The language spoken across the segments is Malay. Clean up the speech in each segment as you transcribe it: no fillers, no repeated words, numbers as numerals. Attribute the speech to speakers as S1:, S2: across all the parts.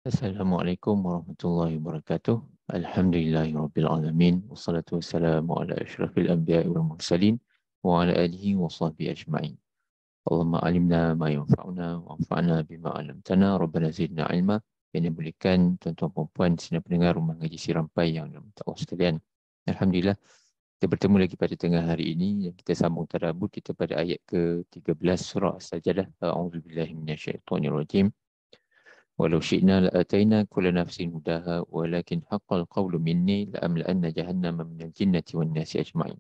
S1: Assalamualaikum warahmatullahi wabarakatuh. Alhamdulillahirabbil alamin wassalatu wassalamu ala asyrafil anbiya'i wal mursalin wa ala alihi wa sahbihi ajma'in. Allahumma alimna ma yanfa'una wanfa'na bima 'allamtana rabbana zidna ilma. Yang dimuliakan tuan-tuan dan puan sidang pendengar rumah ngaji Sirampai yang dirahmati Allah sekalian. Alhamdulillah kita bertemu lagi pada tengah hari ini yang kita sambung tadabbur kita pada ayat ke-13 surah As-Sajdah. A'udzubillahi minasyaitonirrajim. ولو شئنا لآتينا كل نفس هداها ولكن حق القول مني لأملأن جهنم من الجنة والناس أجمعين.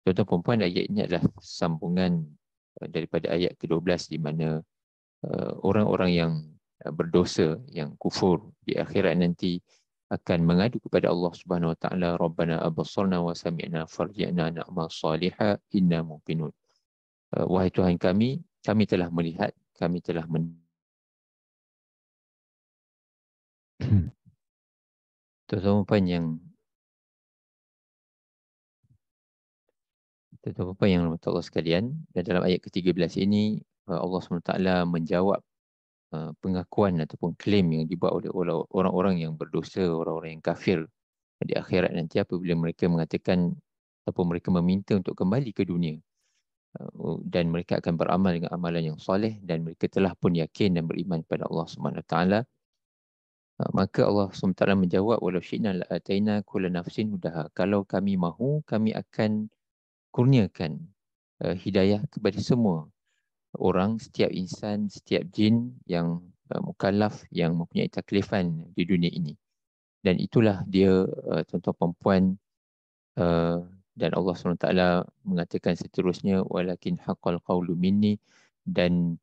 S1: Tuan-tuan dan puan, ayat ini adalah sambungan daripada ayat ke-12 di mana orang-orang yang berdosa, yang kufur di akhirat nanti akan mengadu kepada Allah Subhanahu Wa Taala, Rabbana absarna wa sami'na farji'na na'mal salihah inna muqinun. Wahai Tuhan kami telah melihat, kami telah Tuan-tuan dan puan yang rahmat Allah sekalian, dan dalam ayat ke-13 ini Allah SWT menjawab pengakuan ataupun klaim yang dibuat oleh orang-orang yang berdosa, orang-orang yang kafir di akhirat nanti apabila mereka mengatakan ataupun mereka meminta untuk kembali ke dunia dan mereka akan beramal dengan amalan yang soleh dan mereka telah pun yakin dan beriman kepada Allah SWT. Maka Allah SWT menjawab, walau syi'na la'ataina kulla nafsin hudaha. Kalau kami mahu, kami akan kurniakan hidayah kepada semua orang, setiap insan, setiap jin yang mukallaf, yang mempunyai taklifan di dunia ini. Dan itulah dia tuan-tuan perempuan, dan Allah SWT mengatakan seterusnya, walakin haqqal qawlu minni, dan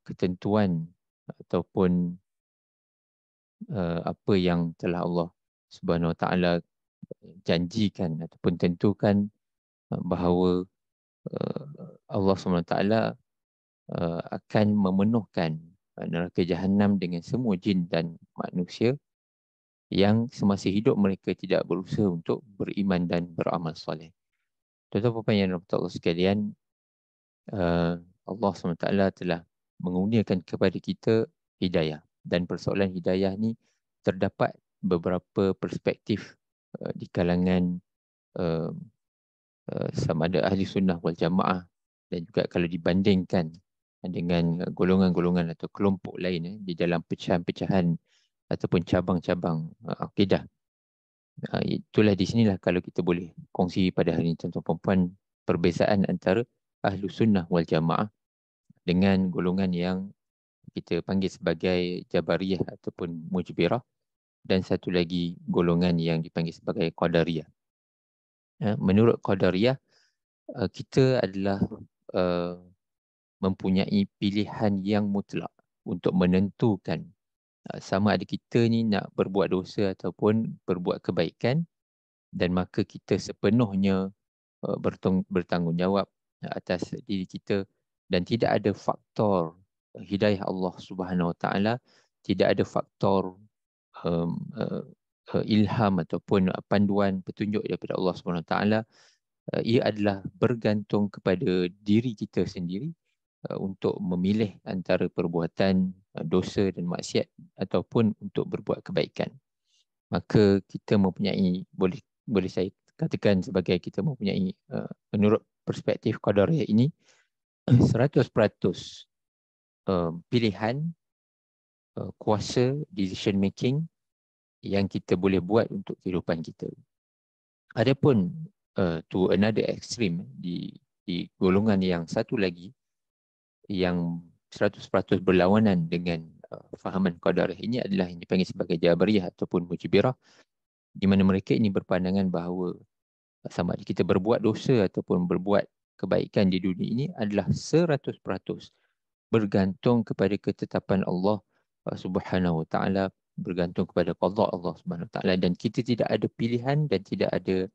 S1: ketentuan ataupun apa yang telah Allah Subhanahu Wa Taala janjikan ataupun tentukan bahawa Allah SWT akan memenuhkan neraka Jahannam dengan semua jin dan manusia yang semasa hidup mereka tidak berusaha untuk beriman dan beramal soleh. Tuan-tuan yang dirahmati Allah sekalian, Allah SWT telah mengurniakan kepada kita hidayah, dan persoalan hidayah ni terdapat beberapa perspektif di kalangan sama ada ahli sunnah wal jamaah, dan juga kalau dibandingkan dengan golongan-golongan atau kelompok lain di dalam pecahan-pecahan ataupun cabang-cabang akidah. Itulah di sinilah kalau kita boleh kongsi pada hari ini tuan-tuan perempuan, perbezaan antara ahlu sunnah wal jamaah dengan golongan yang kita panggil sebagai Jabariyah ataupun Mujbirah, dan satu lagi golongan yang dipanggil sebagai Qadariyah. Menurut Qadariyah, kita adalah mempunyai pilihan yang mutlak untuk menentukan sama ada kita ni nak berbuat dosa ataupun berbuat kebaikan, dan maka kita sepenuhnya bertanggungjawab atas diri kita, dan tidak ada faktor hidayah Allah Subhanahu Wa Taala, tidak ada faktor ilham ataupun panduan petunjuk daripada Allah Subhanahu Wa Taala. Ia adalah bergantung kepada diri kita sendiri untuk memilih antara perbuatan dosa dan maksiat ataupun untuk berbuat kebaikan. Maka kita mempunyai, boleh saya katakan sebagai kita mempunyai menurut perspektif Qadariyah ini 100% pilihan, kuasa decision making yang kita boleh buat untuk kehidupan kita. Adapun to another extreme, di golongan yang satu lagi yang 100% berlawanan dengan fahaman Qadariyah ini adalah yang dipanggil sebagai Jabariyah ataupun Mujbirah, di mana mereka ini berpandangan bahawa sama ada kita berbuat dosa ataupun berbuat kebaikan di dunia ini adalah 100% bergantung kepada ketetapan Allah Subhanahu Wa Taala, bergantung kepada qada Allah Subhanahu Wa Taala, dan kita tidak ada pilihan dan tidak ada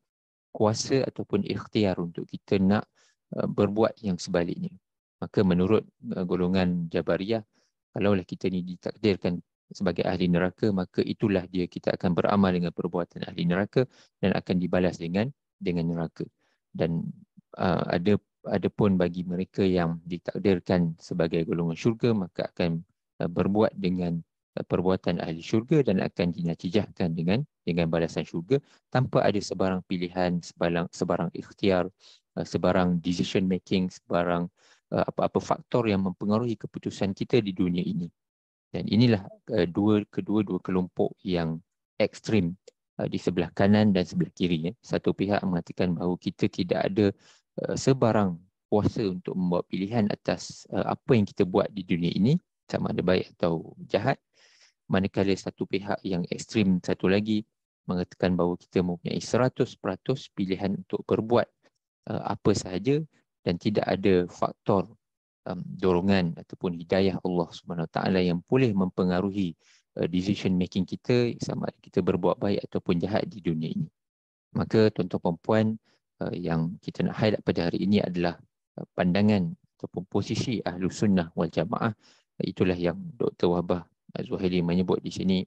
S1: kuasa ataupun ikhtiar untuk kita nak berbuat yang sebaliknya. Maka menurut golongan Jabariyah, kalaulah kita ni ditakdirkan sebagai ahli neraka, maka itulah dia, kita akan beramal dengan perbuatan ahli neraka dan akan dibalas dengan neraka. Dan ada pun bagi mereka yang ditakdirkan sebagai golongan syurga, maka akan berbuat dengan perbuatan ahli syurga dan akan dinatijahkan dengan balasan syurga tanpa ada sebarang pilihan, sebarang ikhtiar, sebarang decision making, sebarang apa-apa faktor yang mempengaruhi keputusan kita di dunia ini. Dan inilah kedua kelompok yang ekstrim di sebelah kanan dan sebelah kiri. Satu pihak mengatakan bahawa kita tidak ada sebarang kuasa untuk membuat pilihan atas apa yang kita buat di dunia ini, sama ada baik atau jahat. Manakala satu pihak yang ekstrim satu lagi mengatakan bahawa kita mempunyai 100% pilihan untuk berbuat apa sahaja dan tidak ada faktor dorongan ataupun hidayah Allah Subhanahu Wa Taala yang boleh mempengaruhi decision making kita sama ada kita berbuat baik ataupun jahat di dunia ini. Maka tuan-tuan dan puan, yang kita nak highlight pada hari ini adalah pandangan ataupun posisi Ahlus Sunnah wal Jamaah. Itulah yang Dr. Wahbah Zuhaili menyebut di sini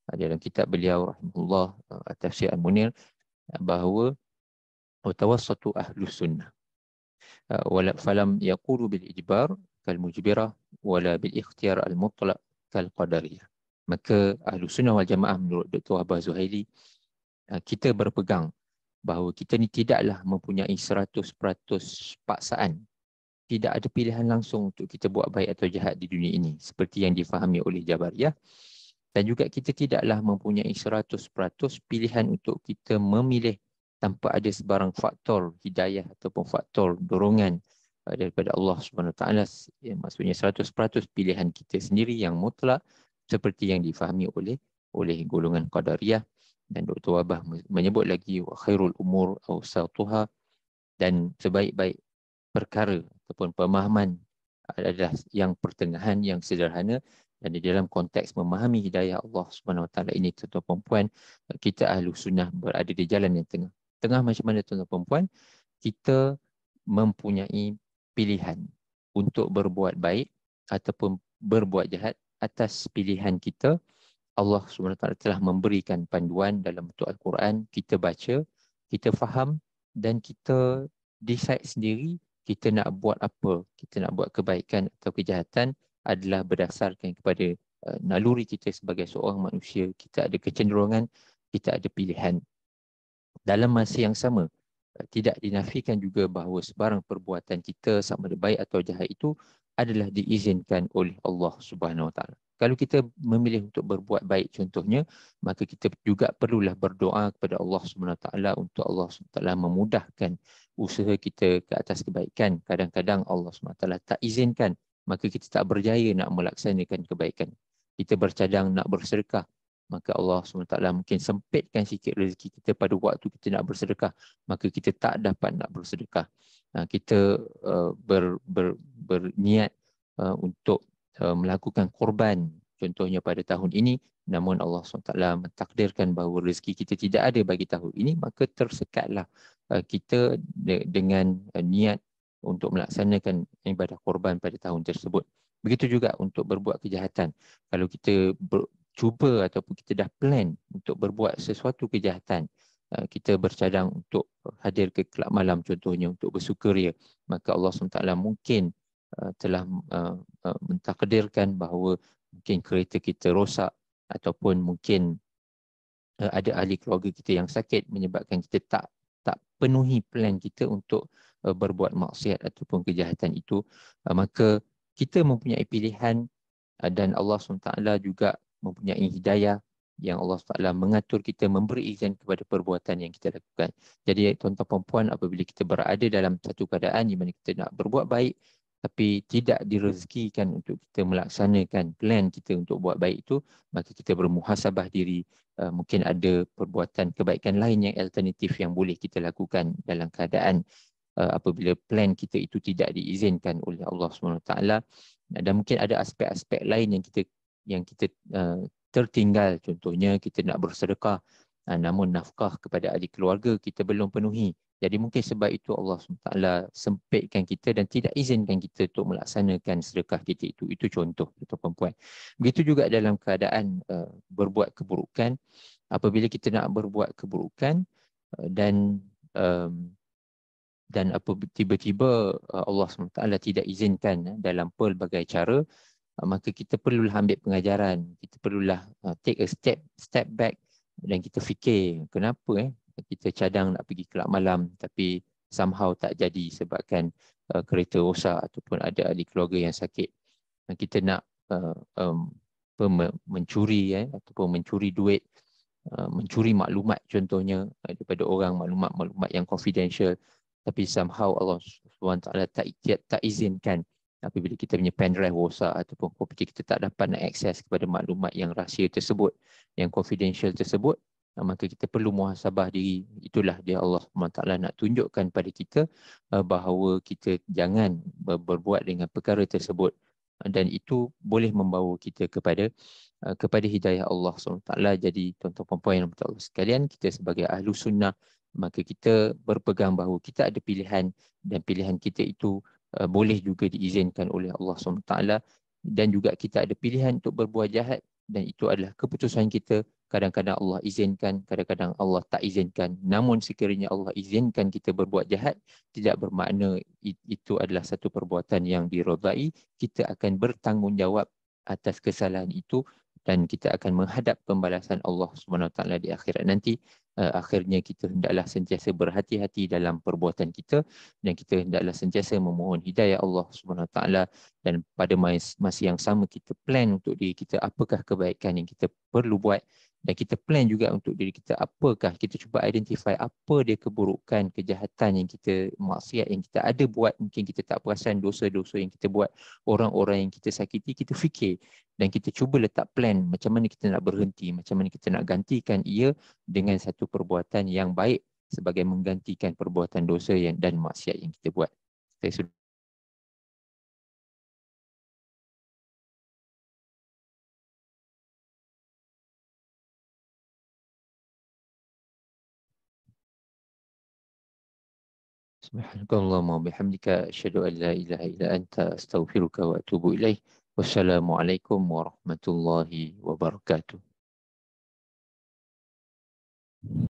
S1: dalam kitab beliau rahimahullah Tafsir Al-Munir, bahawa tawassatu Ahlus Sunnah falam yaqulu bil ijbar kal mujbirah wala bil ikhtiyar al mutlaq kal qadariyah. Maka Ahlus Sunnah wal Jamaah menurut Dr. Wahbah Zuhaili, kita berpegang bahawa kita ni tidaklah mempunyai 100% paksaan. Tidak ada pilihan langsung untuk kita buat baik atau jahat di dunia ini seperti yang difahami oleh Jabariyah. Dan juga kita tidaklah mempunyai 100% pilihan untuk kita memilih tanpa ada sebarang faktor hidayah ataupun faktor dorongan daripada Allah Subhanahu Wa Taala. Maksudnya 100% pilihan kita sendiri yang mutlak seperti yang difahami oleh golongan Qadariyah. Dan Dr. Wahbah menyebut lagi wa khairul umur awsatuha, dan sebaik-baik perkara ataupun pemahaman adalah yang pertengahan, yang sederhana. Dan di dalam konteks memahami hidayah Allah Subhanahu Wa Taala ini, tuan-tuan dan puan, kita Ahlus Sunnah berada di jalan yang tengah. Tengah macam mana, tuan-tuan dan puan? Kita mempunyai pilihan untuk berbuat baik ataupun berbuat jahat. Atas pilihan kita, Allah SWT telah memberikan panduan dalam bentuk Al-Quran. Kita baca, kita faham dan kita decide sendiri kita nak buat apa. Kita nak buat kebaikan atau kejahatan adalah berdasarkan kepada naluri kita sebagai seorang manusia. Kita ada kecenderungan, kita ada pilihan. Dalam masa yang sama, tidak dinafikan juga bahawa sebarang perbuatan kita sama ada baik atau jahat itu adalah diizinkan oleh Allah Subhanahu Wa Taala. Kalau kita memilih untuk berbuat baik contohnya, maka kita juga perlulah berdoa kepada Allah Subhanahu Wa Taala untuk Allah Subhanahu Wa Taala memudahkan usaha kita ke atas kebaikan. Kadang-kadang Allah Subhanahu Wa Taala tak izinkan, maka kita tak berjaya nak melaksanakan kebaikan. Kita bercadang nak bersedekah, maka Allah SWT mungkin sempitkan sikit rezeki kita pada waktu kita nak bersedekah, maka kita tak dapat nak bersedekah. Kita berniat untuk melakukan korban contohnya pada tahun ini, namun Allah SWT mentakdirkan bahawa rezeki kita tidak ada bagi tahun ini, maka tersekatlah kita dengan niat untuk melaksanakan ibadah korban pada tahun tersebut. Begitu juga untuk berbuat kejahatan. Kalau kita cuba ataupun kita dah plan untuk berbuat sesuatu kejahatan, kita bercadang untuk hadir ke kelab malam contohnya untuk bersukaria, maka Allah SWT mungkin telah mentakdirkan bahawa mungkin kereta kita rosak ataupun mungkin ada ahli keluarga kita yang sakit menyebabkan kita tak penuhi plan kita untuk berbuat maksiat ataupun kejahatan itu. Maka kita mempunyai pilihan dan Allah SWT juga mempunyai hidayah yang Allah SWT mengatur kita, memberi izin kepada perbuatan yang kita lakukan. Jadi tuan-tuan dan puan, apabila kita berada dalam satu keadaan di mana kita nak berbuat baik tapi tidak direzekikan untuk kita melaksanakan plan kita untuk buat baik itu, maka kita bermuhasabah diri. Mungkin ada perbuatan kebaikan lain yang alternatif yang boleh kita lakukan dalam keadaan apabila plan kita itu tidak diizinkan oleh Allah SWT. Dan mungkin ada aspek-aspek lain yang kita tertinggal. Contohnya kita nak bersedekah, namun nafkah kepada ahli keluarga kita belum penuhi. Jadi mungkin sebab itu Allah SWT sempitkan kita dan tidak izinkan kita untuk melaksanakan sedekah kita itu. Itu contoh, tuan-tuan. Begitu juga dalam keadaan berbuat keburukan. Apabila kita nak berbuat keburukan dan tiba-tiba Allah SWT tidak izinkan dalam pelbagai cara, maka kita perlulah ambil pengajaran, kita perlulah take a step back dan kita fikir kenapa kita cadang nak pergi kelab malam tapi somehow tak jadi sebabkan kereta rosak ataupun ada ahli keluarga yang sakit. Dan kita nak mencuri ataupun mencuri duit, mencuri maklumat contohnya daripada orang, maklumat yang confidential, tapi somehow Allah SWT tak izinkan apabila kita punya pen drive rosak ataupun komputer kita tak dapat nak akses kepada maklumat yang rahsia tersebut, yang confidential tersebut, maka kita perlu muhasabah diri. Itulah dia Allah SWT nak tunjukkan pada kita bahawa kita jangan berbuat dengan perkara tersebut, dan itu boleh membawa kita kepada hidayah Allah SWT. Jadi tuan-tuan dan puan yang Allah sekalian, kita sebagai ahlu sunnah, maka kita berpegang bahawa kita ada pilihan, dan pilihan kita itu boleh juga diizinkan oleh Allah SWT, dan juga kita ada pilihan untuk berbuat jahat, dan itu adalah keputusan kita. Kadang-kadang Allah izinkan, kadang-kadang Allah tak izinkan. Namun sekiranya Allah izinkan kita berbuat jahat, tidak bermakna itu adalah satu perbuatan yang dirodai. Kita akan bertanggungjawab atas kesalahan itu, dan kita akan menghadap pembalasan Allah SWT di akhirat nanti. Akhirnya kita hendaklah sentiasa berhati-hati dalam perbuatan kita, dan kita hendaklah sentiasa memohon hidayah Allah SWT, dan pada masa yang sama kita plan untuk diri kita apakah kebaikan yang kita perlu buat, dan kita plan juga untuk diri kita apakah, kita cuba identify apa dia keburukan, kejahatan yang kita, maksiat yang kita ada buat, mungkin kita tak perasan dosa-dosa yang kita buat, orang-orang yang kita sakiti, kita fikir dan kita cuba letak plan macam mana kita nak berhenti, macam mana kita nak gantikan ia dengan satu perbuatan yang baik sebagai menggantikan perbuatan dosa dan maksiat yang kita buat. Saya sudah. Subhanakallahumma wa bihamdika asyhadu an la ilaha illa anta astaghfiruka wa atubu ilaik. Wassalamualaikum warahmatullahi wabarakatuh.